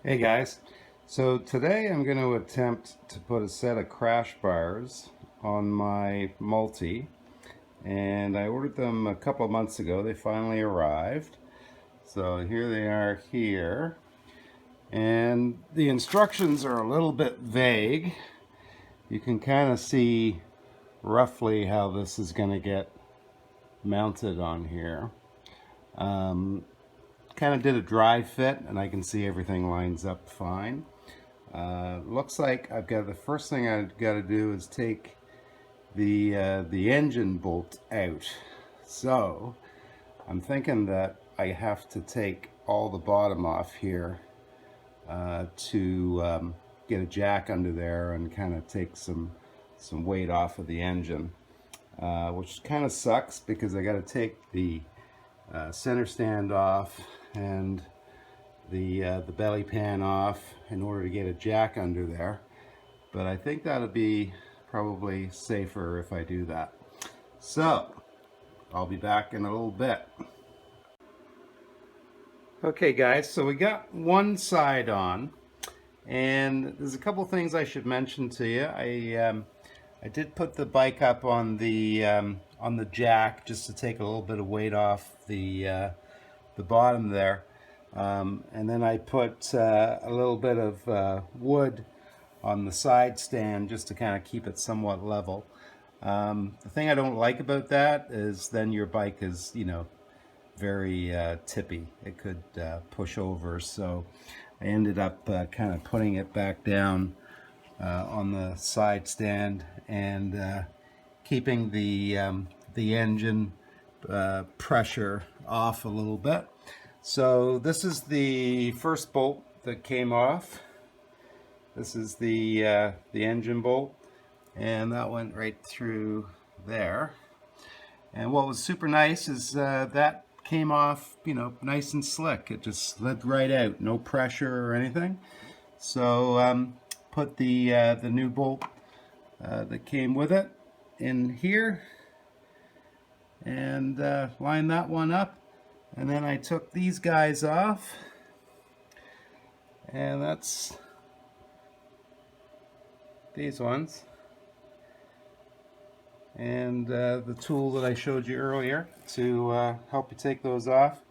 Hey guys, so today I'm going to attempt to put a set of crash bars on my multi, and I ordered them a couple of months ago. They finally arrived, so here they are here, and the instructions are a little bit vague. You can kind of see roughly how this is going to get mounted on here. Kind of did a dry fit, and I can see everything lines up fine. Looks like I've got the first thing I've got to do is take the engine bolt out. So I'm thinking that I have to take all the bottom off here to get a jack under there and kind of take some weight off of the engine, which kind of sucks because I got to take the center stand off and the belly pan off in order to get a jack under there. But I think that'll be probably safer if I do that. So I'll be back in a little bit. Okay guys, so we got one side on, and there's a couple things I should mention to you. I did put the bike up on the jack just to take a little bit of weight off the bottom there. And then I put a little bit of wood on the side stand just to kind of keep it somewhat level. The thing I don't like about that is then your bike is, very tippy. It could push over, so I ended up kind of putting it back down on the side stand and keeping the engine pressure off a little bit. So this is the first bolt that came off. This is the engine bolt, and that went right through there. And what was super nice is that came off, nice and slick. It just slid right out, no pressure or anything. So put the new bolt that came with it in here and line that one up. And then I took these guys off, and that's these ones, and the tool that I showed you earlier to help you take those off,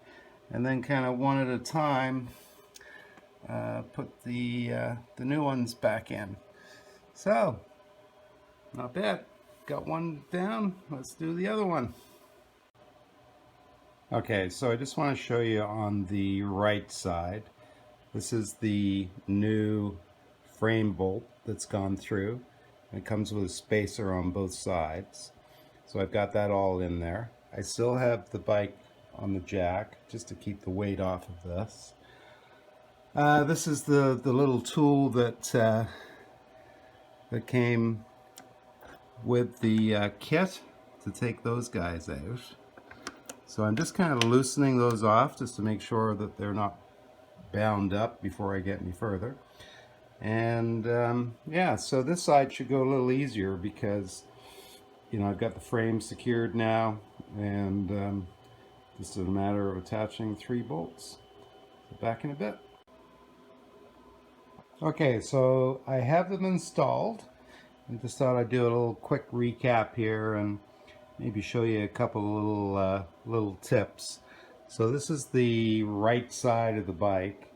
and then kind of one at a time put the new ones back in. So not bad. Got one down. Let's do the other one. Okay, so I just want to show you on the right side. This is the new frame bolt that's gone through. It comes with a spacer on both sides. So I've got that all in there. I still have the bike on the jack just to keep the weight off of this. This is the little tool that came with the kit to take those guys out. So I'm just kind of loosening those off just to make sure that they're not bound up before I get any further. And yeah, so this side should go a little easier because I've got the frame secured now, and just a matter of attaching 3 bolts. So back in a bit. Okay, so I have them installed. I just thought I'd do a little quick recap here and maybe show you a couple of little tips. So this is the right side of the bike,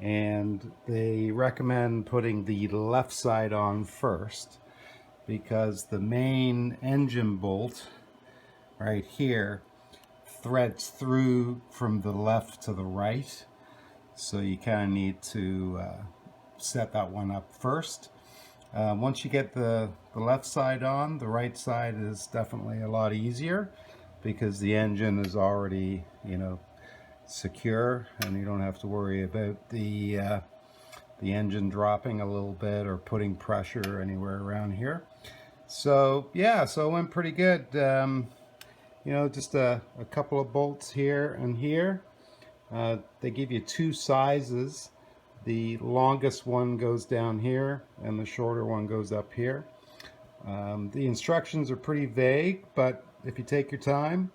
and they recommend putting the left side on first because the main engine bolt right here threads through from the left to the right. So you kind of need to set that one up first. Once you get the left side on, the right side is definitely a lot easier because the engine is already, secure, and you don't have to worry about the engine dropping a little bit or putting pressure anywhere around here. So yeah, so it went pretty good. Just a couple of bolts here and here. They give you 2 sizes. The longest one goes down here and the shorter one goes up here. The instructions are pretty vague, but if you take your time,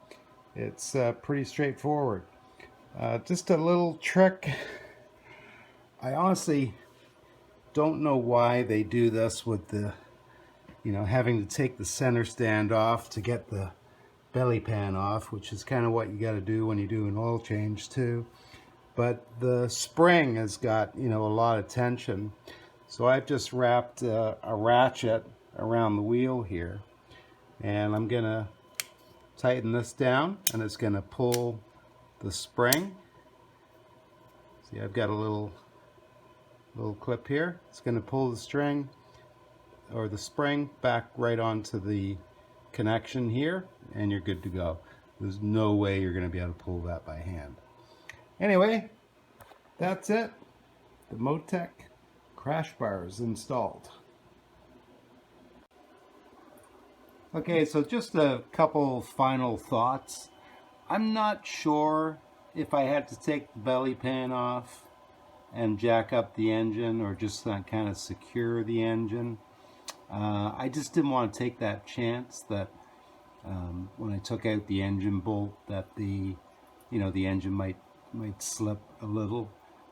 it's pretty straightforward. Just a little trick I honestly don't know why they do this with the, having to take the center stand off to get the belly pan off, which is kind of what you got to do when you do an oil change too. But the spring has got, a lot of tension. So I've just wrapped a ratchet around the wheel here, and I'm going to tighten this down, and it's going to pull the spring. See, I've got a little clip here. It's going to pull the string or the spring back right onto the connection here, and you're good to go. There's no way you're going to be able to pull that by hand. Anyway, that's it. The Motech crash bar is installed. Okay, so just a couple final thoughts. I'm not sure if I had to take the belly pan off and jack up the engine, or just kind of secure the engine. I just didn't want to take that chance that when I took out the engine bolt that the engine might slip a little,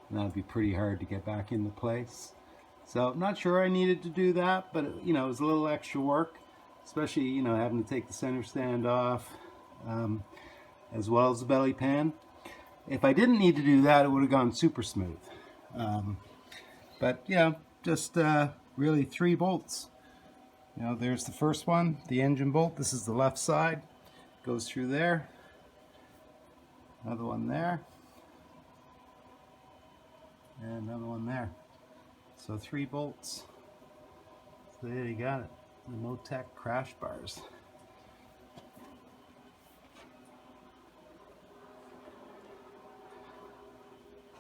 and that would be pretty hard to get back into place. So I'm not sure I needed to do that, but it was a little extra work, especially having to take the center stand off as well as the belly pan. If I didn't need to do that, it would have gone super smooth. But just really 3 bolts. There's the first one, the engine bolt. This is the left side, goes through there. Another one there, and another one there. So 3 bolts. So there you got it, the Motech crash bars.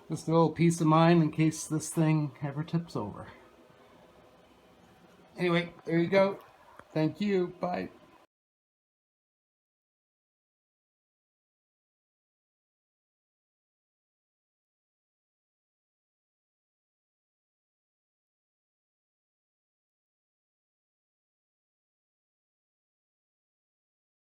Just a little peace of mind in case this thing ever tips over. Anyway, there you go. Thank you. Bye.